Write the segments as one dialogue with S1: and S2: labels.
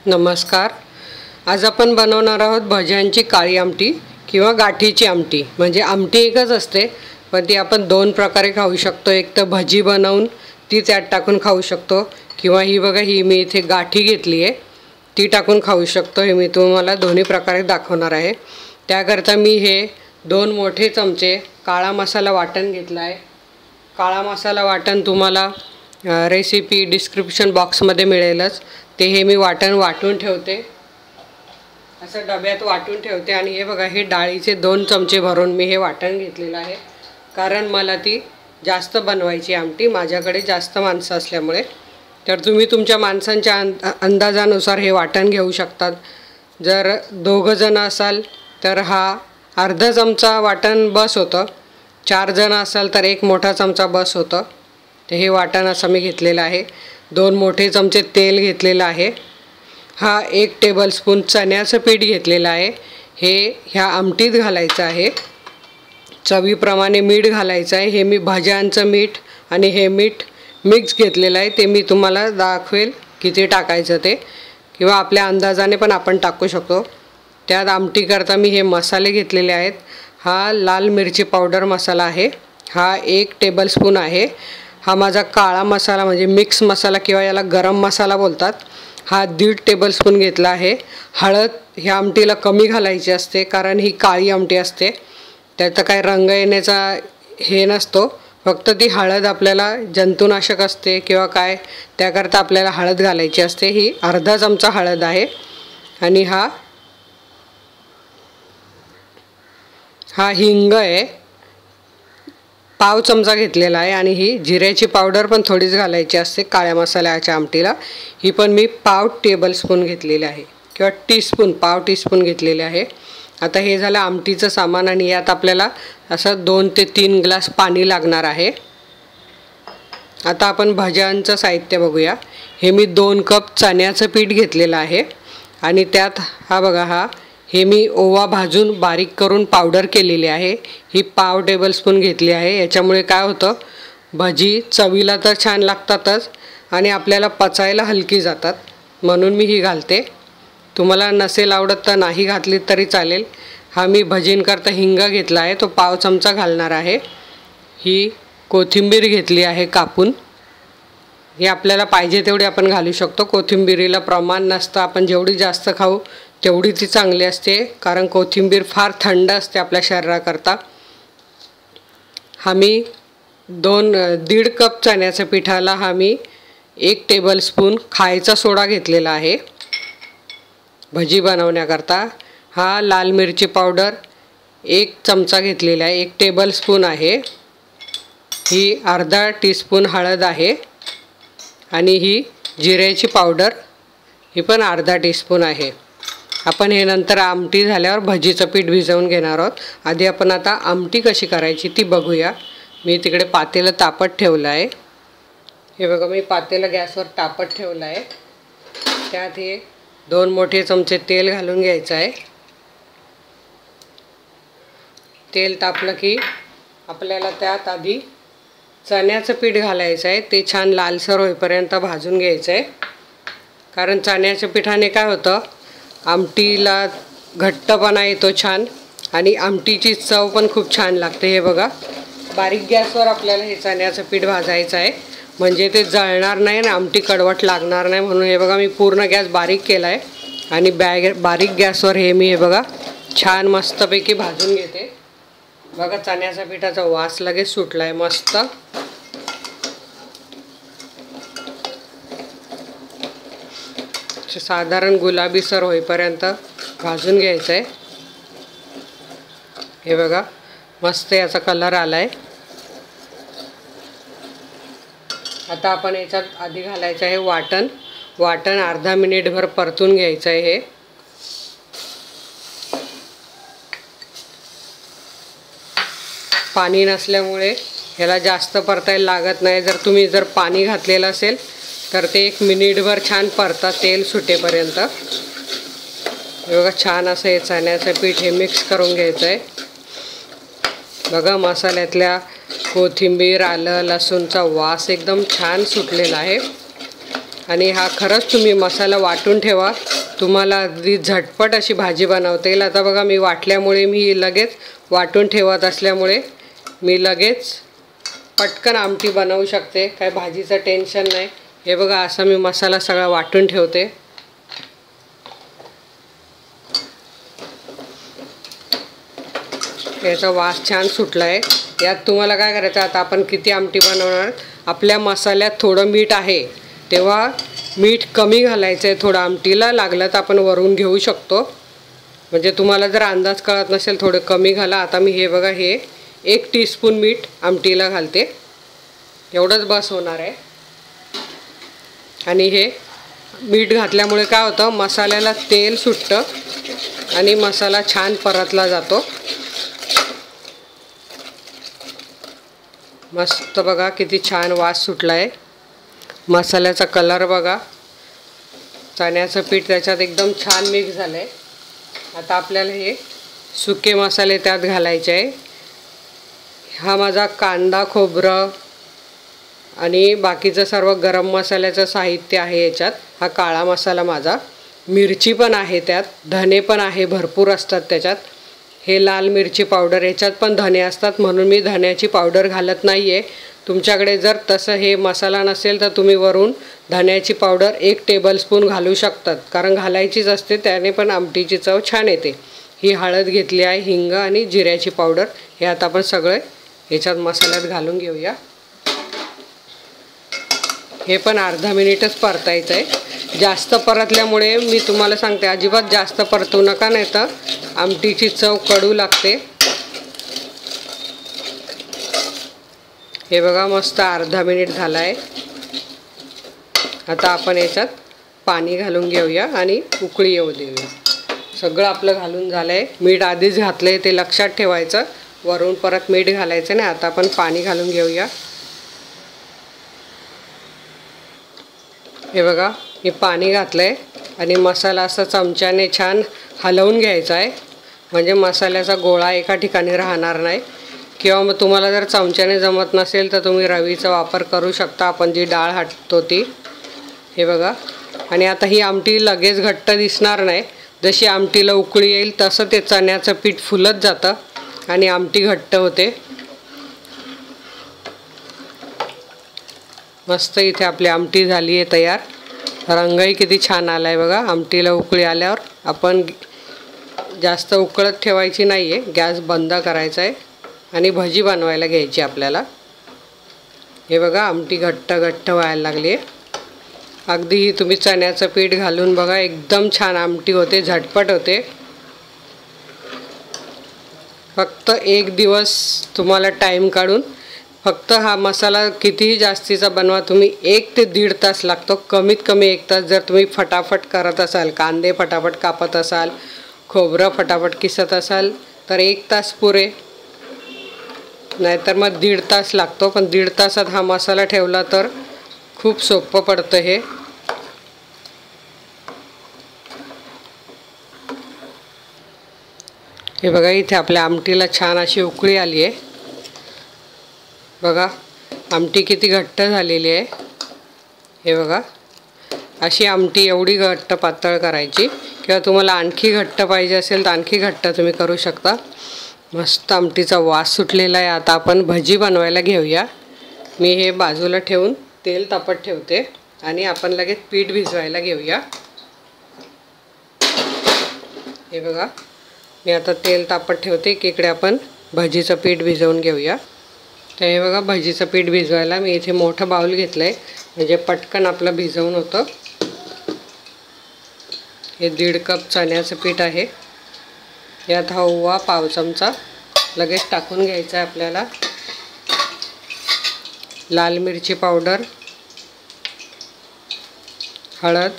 S1: नमस्कार. आज आपण बनवणार आहोत भज्यांची काळी आमटी किंवा गाठीची आमटी. म्हणजे आमटी एकच असते पण ती आपण दोन प्रकारे खाऊ शकतो. एक तर भजी बनवून ती त्यात टाकून खाऊ शकतो किंवा ही बघा ही मी इथे गाठी घेतली आहे ती टाकून खाऊ शकतो. हे मी तुम्हाला दोन्ही प्रकारे दाखवणार आहे. त्याकरता मी हे 2 मोठे चमचे काळा मसाला वाटण घेतला आहे. काळा मसाला वाटण तुम्हाला रेसिपी डिस्क्रिप्शन बॉक्समध्ये मिळेलच. ते हे मी वाटून ठेवते, असं डब्यात वाटून ठेवते. आणि हे बघा हे डाळीचे 2 चमचे भरून मी हे वाटण घेतलेलं आहे, कारण मला ती जास्त बनवायची आमटी. माझ्याकडे जास्त माणसं असल्यामुळे तर तुम्ही तुमच्या माणसांच्या अंदाजानुसार हे वाटण घेऊ शकतात. जर 2 जण असाल तर हा अर्धा चमचा वाटण बस होतं. 4 जण असाल तर 1 मोठा चमचा बस होतं. ते हे वाटण असं मी घेतलेलं आहे. 2 मोठे चमचे तेल घेतलेलं आहे. हा 1 टेबलस्पून चण्याचं पीठ घेतलेलं आहे. हे ह्या आमटीत घालायचं आहे. चवीप्रमाणे मीठ घालायचं आहे. हे मी भाज्यांचं मीठ आणि हे मीठ मिक्स घेतलेलं आहे. ते मी तुम्हाला दाखवेल किती टाकायचं ते, किंवा आपल्या अंदाजाने पण आपण टाकू शकतो. त्यात आमटीकरता मी हे मसाले घेतलेले आहेत. हा लाल मिरची पावडर मसाला आहे. हा 1 टेबलस्पून आहे. हा माझा काळा मसाला म्हणजे मिक्स मसाला किंवा याला गरम मसाला बोलतात. हा 1.5 टेबलस्पून घेतला आहे. हळद ह्या आमटीला कमी घालायची असते, कारण ही काळी आमटी असते. त्याचा काही रंग येण्याचा हे नसतो. फक्त ती हळद आपल्याला जंतुनाशक असते किंवा काय, त्याकरता आपल्याला हळद घालायची असते. ही अर्धा चमचा हळद आहे. आणि हा हिंग आहे, पाव चमचा घेतलेला आहे. आणि ही जिऱ्याची पावडर पण थोडीच घालायची असते काळ्या मसाल्याच्या आमटीला. ही पण मी पाव टेबलस्पून घेतलेली आहे, किंवा पाव टीस्पून घेतलेले आहे. आता हे झालं आमटीचं सामान. आणि यात आपल्याला असं 2 ते 3 ग्लास पाणी लागणार आहे. आता आपण भज्यांचं साहित्य बघूया. हे मी 2 कप चण्याचं पीठ घेतलेलं आहे. आणि त्यात हा बघा हे मी ओवा भाजून बारीक करून पावडर केलेली आहे. ही पाव टेबलस्पून घेतली आहे. याच्यामुळे काय होतं, भजी चवीला तर छान लागतातच आणि आपल्याला पचायला हलकी जातात, म्हणून मी ही घालते. तुम्हाला नसेल आवडत तर नाही घातली तरी चालेल. हा मी भजींकरता हिंग घेतला आहे, तो पाव चमचा घालणार आहे. ही कोथिंबीर घेतली आहे कापून. हे आपल्याला पाहिजे तेवढी आपण घालू शकतो. कोथिंबीरीला प्रमाण नसतं. आपण जेवढी जास्त खाऊ तेवढी ती चांगली असते, कारण कोथिंबीर फार थंड असते आपल्या शरीराकरता. हा मी 1.5 कप चण्याच्या पिठाला हा मी 1 टेबलस्पून खायचा सोडा घेतलेला आहे भजी बनवण्याकरता. हा लाल मिरची पावडर 1 चमचा घेतलेला आहे, 1 टेबलस्पून आहे. ही अर्धा टीस्पून हळद आहे. आणि ही जिऱ्याची पावडर, ही पण अर्धा टीस्पून आहे. आपण हे नंतर आमटी झाल्यावर भजीचं पीठ भिजवून घेणार आहोत. आधी आपण आता आमटी कशी करायची ती बघूया. मी तिकडे पातेलं तापत ठेवलं आहे. हे बघा मी पातेलं गॅसवर तापत ठेवलं आहे. त्यात हे 2 मोठे चमचे तेल घालून घ्यायचं आहे. तेल तापलं की आपल्याला त्यात आधी चण्याचं पीठ घालायचं आहे. ते छान लालसर होईपर्यंत भाजून घ्यायचं आहे, कारण चण्याच्या पिठाने काय होतं, आमटीला घट्टपणा येतो छान आणि आमटीची चव पण खूप छान लागते. हे बघा बारीक गॅसवर आपल्याला हे चण्याचं पीठ भाजायचं आहे, म्हणजे ते जळणार नाही आणि आमटी कडवट लागणार नाही. म्हणून हे बघा मी पूर्ण गॅस बारीक केला आहे आणि बारीक गॅसवर हे मी हे बघा छान मस्तपैकी भाजून घेते. बघा चण्याच्या पिठाचा वास लगेच सुटला आहे मस्त. साधारण गुलाबीसर होईपर्यंत भाजून घ्यायचं आहे. हे बघा मस्त याचा कलर आला आहे. आता आपण याच्यात आधी घालायचं आहे वाटण अर्धा मिनिटभर परतून घ्यायचं आहे. हे पाणी नसल्यामुळे ह्याला जास्त परतायला लागत नाही. जर पाणी घातलेलं असेल तर ते 1 मिनिटभर छान परता तेल सुटेपर्यंत. हे बघा छान असं हे चण्याचं पीठ हे मिक्स करून घ्यायचं आहे. बघा मसाल्यातल्या कोथिंबीर, आलं, लसूणचा वास एकदम छान सुटलेला आहे. आणि हा खरंच तुम्ही मसाला वाटून ठेवा, तुम्हाला अगदी झटपट अशी भाजी बनवता येईल. आता बघा मी वाटल्यामुळे, मी लगेच वाटून ठेवत असल्यामुळे मी लगेच पटकन आमटी बनवू शकते, काय भाजीचं टेन्शन नाही. हे बघा असा मी मसाला सगळा वाटून ठेवते. याचा वास छान सुटला आहे. यात तुम्हाला काय करायचं, आता आपण किती आमटी बनवणार, आपल्या मसाल्यात थोडं मीठ आहे तेव्हा मीठ कमी घालायचं आहे थोडं आमटीला, लागलं तर आपण वरून घेऊ शकतो. म्हणजे तुम्हाला जर अंदाज कळत नसेल थोडं कमी घाला. आता मी हे बघा हे 1 टीस्पून मीठ आमटीला घालते, एवढंच बस होणार आहे. आणि हे मीठ घातल्यामुळे काय होतं, मसाल्याला तेल सुटतं आणि मसाला छान परतला जातो. मस्त बघा किती छान वास सुटला आहे. मसाल्याचा कलर बघा, चण्याचं पीठ त्याच्यात एकदम छान मिक्स झालं आहे. आता आपल्याला हे सुके मसाले त्यात घालायचे आहे. हा माझा कांदा, खोबरं आणि बाकीचं सर्व गरम मसाल्याचं साहित्य आहे याच्यात. हा काळा मसाला माझा, मिरची पण आहे त्यात, धने पण आहे, भरपूर असतात त्याच्यात. हे लाल मिरची पावडर, याच्यात पण धने असतात म्हणून मी धण्याची पावडर घालत नाही आहे. तुमच्याकडे जर तसं हे मसाला नसेल तर तुम्ही वरून धण्याची पावडर 1 टेबलस्पून घालू शकतात, कारण घालायचीच असते, त्याने पण आमटीची चव छान येते. ही हळद घेतली आहे, हिंग आणि जिऱ्याची पावडर. हे आता आपण सगळे याच्यात मसाल्यात घालून घेऊया. हे पण अर्धा मिनिटच परतायचं आहे. जास्त परतल्यामुळे मी तुम्हाला सांगते, अजिबात जास्त परतू नका, नाही तर आमटीची चव कडू लागते. हे बघा मस्त अर्धा मिनिट झाला आहे. आता आपण याच्यात पाणी घालून घेऊया आणि उकळी येऊ देऊया. सगळं आपलं घालून झालं आहे. मीठ आधीच घातलं आहे ते लक्षात ठेवायचं, वरून परत मीठ घालायचं नाही. आता आपण पाणी घालून घेऊया. हे बघा मी पाणी घातलं आहे आणि मसाला असा चमच्याने छान हलवून घ्यायचा आहे, म्हणजे मसाल्याचा गोळा एका ठिकाणी राहणार नाही. किंवा मग तुम्हाला जर चमच्याने जमत नसेल तर तुम्ही रवीचा वापर करू शकता, आपण जी डाळ हाटतो ती. हे बघा, आणि आता ही आमटी लगेच घट्ट दिसणार नाही. जशी आमटीला उकळी येईल तसं ते चण्याचं पीठ फुलत जातं आणि आमटी घट्ट होते. मस्त इथे आपली आमटी झाली आहे तयार. रंगही किती छान आला आहे बघा. आमटीला उकळी आल्यावर आपण जास्त उकळत ठेवायची नाही आहे, गॅस बंद करायचा आहे आणि भजी बनवायला घ्यायची आपल्याला. हे बघा आमटी घट्ट घट्ट व्हायला लागली आहे. अगदी ही तुम्ही चण्याचं पीठ घालून बघा, एकदम छान आमटी होते, झटपट होते. फक्त 1 दिवस तुम्हाला टाईम काढून फक्त हा मसाला कितीही जास्तीचा बनवा तुम्ही, 1 ते 1.5 तास लागतो, कमीत कमी 1 तास. जर तुम्ही फटाफट करत असाल, कांदे फटाफट कापत असाल, खोबरं फटाफट किसत असाल तर 1 तास पुरे, नाहीतर मग 1.5 तास लागतो. पण 1.5 तासात हा मसाला ठेवला तर खूप सोपं पडतं हे. हे बघा इथे आपल्या आमटीला छान अशी उकळी आली आहे. बघा आमटी किती घट्ट झालेली आहे. हे बघा अशी आमटी एवढी घट्ट पातळ करायची, किंवा तुम्हाला आणखी घट्ट पाहिजे असेल तर आणखी घट्ट तुम्ही करू शकता. मस्त आमटीचा वास सुटलेला आहे. आता आपण भजी बनवायला घेऊया. मी हे बाजूला ठेवून तेल तापत ठेवते आणि आपण लगेच पीठ भिजवायला घेऊया. हे बघा मी आता तेल तापत ठेवते, की इकडे आपण भजीचं पीठ भिजवून घेऊया. तर हे बघा भजीचं पीठ भिजवायला मी इथे मोठं बाउल घेतलं आहे, म्हणजे पटकन आपलं भिजवून होतं. हे 1.5 कप चण्याचं पीठ आहे. यात हा ओवा पाव चमचा लगेच टाकून घ्यायचा आहे आपल्याला. लाल मिरची पावडर, हळद,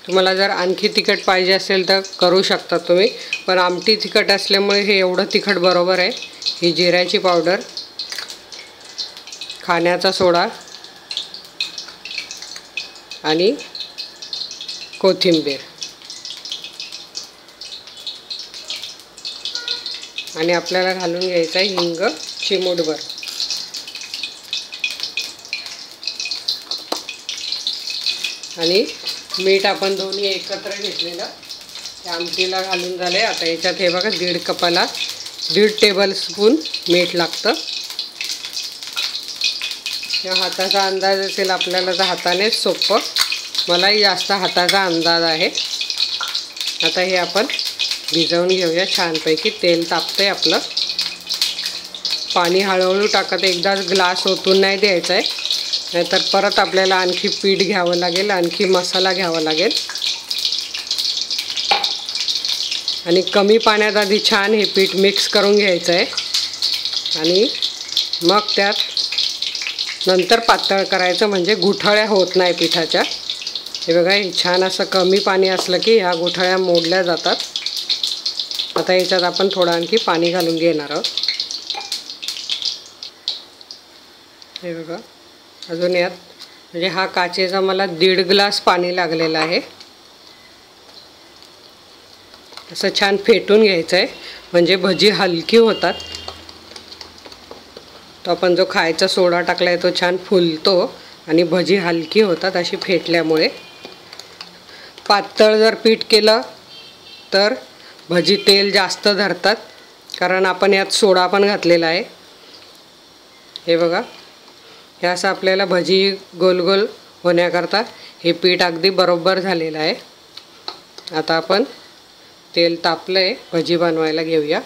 S1: तुम्हाला जर आणखी तिखट पाहिजे असेल तर करू शकता तुम्ही, पण आमटी तिखट असल्यामुळे हे एवढं तिखट बरोबर आहे. ही जिऱ्याची पावडर, खाण्याचा सोडा आणि कोथिंबीर, आणि आपल्याला घालून घ्यायचा आहे हिंग चिमूटभर. आणि मीठ आपण दोन्ही एकत्र घेतलेलं त्या आमटीला घालून झाले. आता याच्यात हे बघा 1.5 कपाला 1.5 टेबलस्पून मीठ लागतं. या हाताचा अंदाज असेल आपल्याला तर हातानेच सोपं, मलाही जास्त हाताचा अंदाज आहे. आता हे आपण भिजवून घेऊया छानपैकी. तेल तापतंय आपलं. पाणी हळूहळू टाकत एकदाच ग्लास ओतून नाही द्यायचं आहे, नाहीतर परत आपल्याला आणखी पीठ घ्यावं लागेल, आणखी मसाला घ्यावा लागेल. आणि कमी पाण्यात आधी छान हे पीठ मिक्स करून घ्यायचं आहे आणि मग त्यात नंतर पातळ करायचं, म्हणजे गुठळ्या होत नाही पिठाच्या. हे बघा, हे छान असं कमी पाणी असलं की ह्या गुठळ्या मोडल्या जातात. आता याच्यात आपण थोडं आणखी पाणी घालून घेणार आहोत. हे बघा, अजून यात म्हणजे हा काचेचा मला 1.5 ग्लास पाणी लागलेलं आहे. असं छान फेटून घ्यायचं आहे, म्हणजे भजी हलकी होतात. तो आपण जो खायचा सोडा टाकला आहे तो छान फुलतो आणि भजी हलकी होतात अशी फेटल्यामुळे. पातळ जर पीठ केलं तर भजी तेल जास्त धरतात, कारण आपण यात सोडा पण घातलेला आहे. हे बघा, हे असं आपल्याला भजी गोल गोल होण्याकरता हे पीठ अगदी बरोबर झालेलं आहे. आता आपण तेल तापलं आहे, भजी बनवायला घेऊया.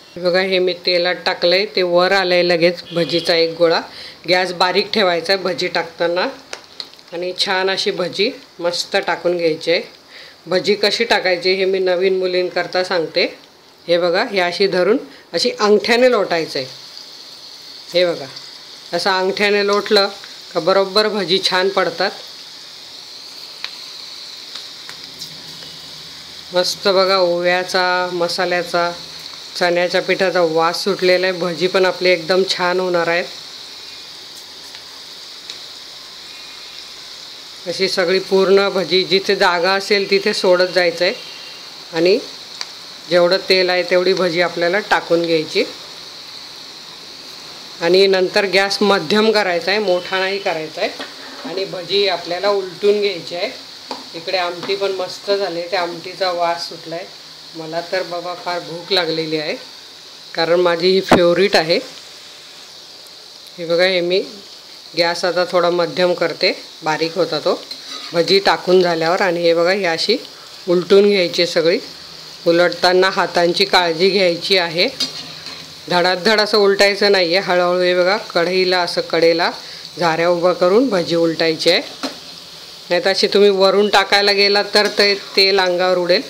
S1: हे बघा, हे मी तेलात टाकलं आहे, ते वर आलं आहे लगेच भजीचा एक गोळा. गॅस बारीक ठेवायचा आहे भजी टाकताना आणि छान अशी भजी मस्त टाकून घ्यायची आहे. भजी कशी टाकायची हे मी नवीन मुलींकरता सांगते. हे बघा, हे अशी धरून अशी अंगठ्याने लोटायचं आहे. हे बघा, असं अंगठ्याने लोटलं का बरोबर भजी छान पडतात. मस्त बघा, ओव्याचा, मसाल्याचा, चण्याच्या पिठाचा वास सुटलेला आहे. भजी पण आपली एकदम छान होणार आहेत. अशी सगळी पूर्ण भजी जिथे जागा असेल तिथे सोडत जायचं आहे आणि जेवढं तेल आहे तेवढी भजी आपल्याला टाकून घ्यायची. आणि नंतर गॅस मध्यम करायचा आहे, मोठा नाही करायचा आहे. आणि भजी आपल्याला उलटून घ्यायची आहे. इकडे आमटी पण मस्त झाली, त्या आमटीचा वास सुटला आहे. मला तर बाबा फार भूक लागलेली आहे, कारण माझी ही फेवरेट आहे. हे बघा, हे मी गॅस आता थोडा मध्यम करते, बारीक होता तो भजी टाकून झाल्यावर. आणि हे बघा, ही अशी उलटून घ्यायची सगळी. उलटताना हातांची काळजी घ्यायची आहे, धडाधड असं उलटायचं नाही आहे. हळूहळू हे बघा, कढईला असं कडेला झाऱ्या उभं करून भजी उलटायची आहे. नाही तर अशी तुम्ही वरून टाकायला गेलात तर ते तेल अंगावर उडेल.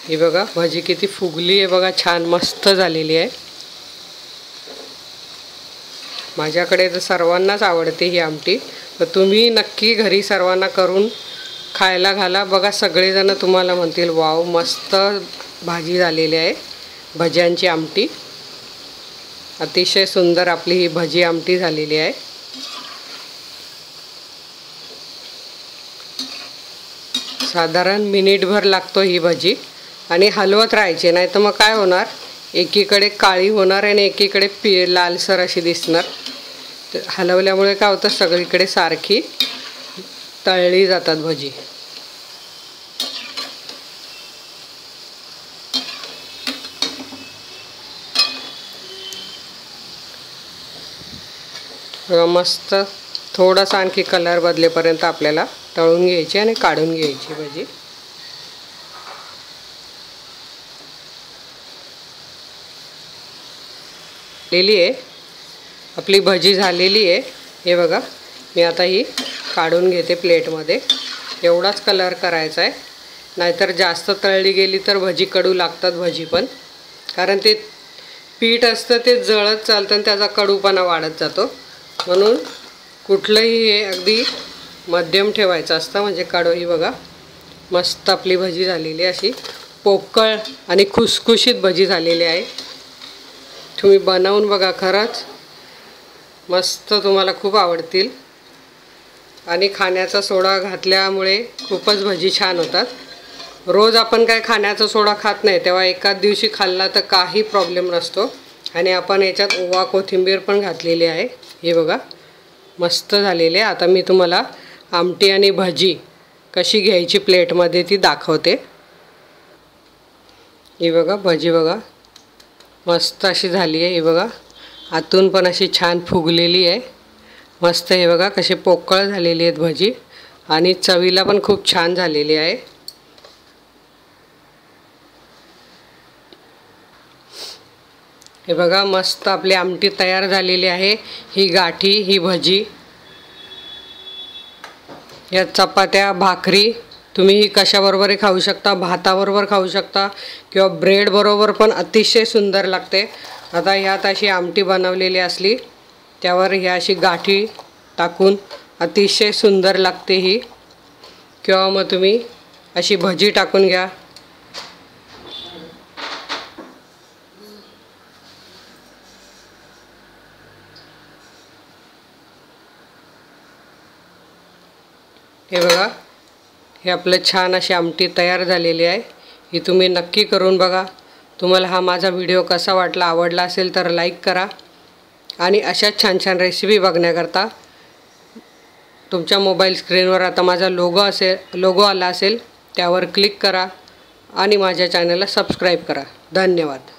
S1: हे बघा, भजी किती फुगली आहे बघा, छान मस्त झालेली आहे. माझ्याकडे तर सर्वांनाच आवडते ही आमटी, तर तुम्ही नक्की घरी सर्वांना करून खायला घाला. बघा, सगळेजण तुम्हाला म्हणतील वाव मस्त भाजी झालेली आहे. भज्यांची आमटी अतिशय सुंदर आपली ही भजी आमटी झालेली आहे. साधारण मिनिटभर लागतो ही भजी. आणि हलवत राहायची, नाही तर मग काय होणार, एकीकडे काळी होणार आणि एकीकडे लालसर अशी दिसणार. हलवल्यामुळे काय होतं, सगळीकडे सारखी तळली जातात भजी. मस्त थोडासा आणखी कलर बदलेपर्यंत आपल्याला तळून घ्यायची आणि काढून घ्यायची भजी. झालेली आहे आपली भजी, झालेली आहे. हे बघा, मी आता ही काढून घेते प्लेटमध्ये. एवढाच कलर करायचा आहे, नाहीतर जास्त तळली गेली तर भजी कडू लागतात भजी पण, कारण ते पीठ असतं ते जळत चालतं आणि त्याचा कडूपणा वाढत जातो. म्हणून कुठलंही हे अगदी मध्यम ठेवायचं असतं, म्हणजे कडू. ही बघा, मस्त आपली भजी झालेली आहे, अशी पोकळ आणि खुसखुशीत भजी झालेली आहे. तुम्ही बनवून बघा, खरंच मस्त, तुम्हाला खूप आवडतील. आणि खाण्याचा सोडा घातल्यामुळे खूपच भजी छान होतात. रोज आपण काय खाण्याचा सोडा खात नाही, तेव्हा एकाच दिवशी खाल्ला तर काही प्रॉब्लेम नसतो. आणि आपण याच्यात ओवा कोथिंबीर पण घातलेली आहे। हे बघा मस्त झालेले। आता मी तुम्हाला आमटी आणि भजी कशी घ्यायची प्लेटमध्ये ती दाखवते। हे बघा भजी बघा मस्त अशी झाली आहे। हे बघा आतून पण अशी छान फुगलेली आहे मस्त। हे बघा कसे पोकळ झालेली आहेत भजी आणि चवीला पण खूप छान झालेली आहे। हे बघा मस्त आपली आमटी तयार झालेली आहे। ही गाठी, ही भजी, या चपात्या, भाकरी तुम्ही ही कशाबरोबर खाऊ शकता, भाताबरोबर खाऊ शकता किंवा ब्रेड बरोबर पण अतिशय सुंदर लागते। आता ह्यात अशी आमटी बनवलेली असली त्यावर ह्या अशी गाठी टाकून अतिशय सुंदर लागते ही, किंवा मग तुम्ही अशी भजी टाकून घ्या। हे बघा हे आपलं छान अशी आमटी तयार झालेली आहे। ही तुम्ही नक्की करून बघा। तुम्हाला हा माझा व्हिडिओ कसा वाटला, आवडला असेल तर लाईक करा आणि अशाच छान छान रेसिपी बघण्याकरता तुमच्या मोबाईल स्क्रीनवर आता माझा लोगो आला असेल त्यावर क्लिक करा आणि माझ्या चॅनलला सबस्क्राईब करा। धन्यवाद।